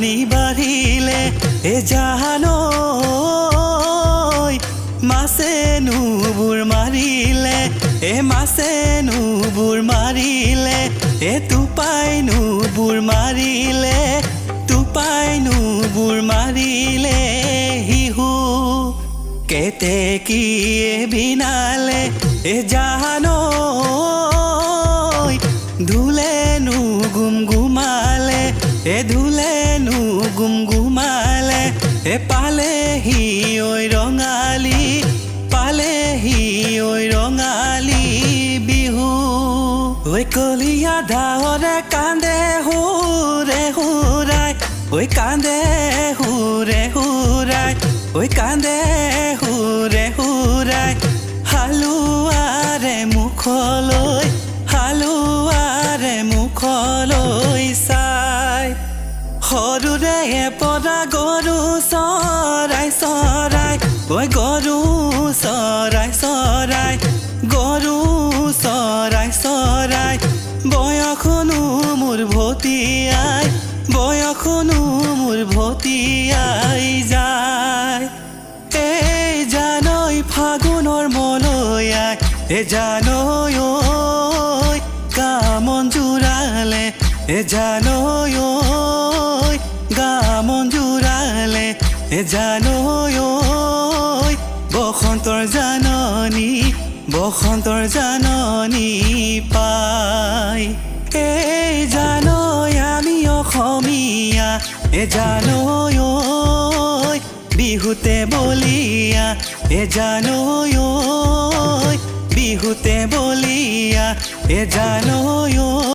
পানী বাঢ়িলে জানৈ মাছে নুবুৰ মাৰিলে মাছে নুবুৰ মাৰিলে টোপাই নুবুৰ মাৰিলে টোপাই নুবুৰ মাৰিলে হিহু কেতেকীয়ে বিনালে জানৈ ধুলে নুগুম গুমালে ধুলে নুগুম গুমালে পালেহি ঐ ৰঙালী পালেহি ঐ ৰঙালী বিহু ঐ কলীয়া ধাৱৰে কান্দে হুৰে হুৰাই ঐ কান্দে হুৰে হুৰাই ঐ কান্দে হুৰে হুৰাই হালুৱাৰে মুখলৈ হালুৱাৰে মুখলৈ চাই সৰুৰে পৰা গৰু চৰাই চৰাই ঐ গৰু চৰাই চৰাই গৰু চৰাই চৰাই বয়সনো মোৰ ভটিয়াই বয়সনো মোৰ ভটিয়াই যায় এই জানৈ ফাগুনৰ মলয়াই জানৈ ঐ গা মন জোৰালে জানৈ ঐ গা মন জোৰালে জানৈ ঐ বসন্তৰ জাননী পাই এই জানৈ আমি অসমীয়া জানৈ ঐ বিহুতে বলিয়া জানৈ ঐ বিহুতে বলিয়া জানৈ ঐ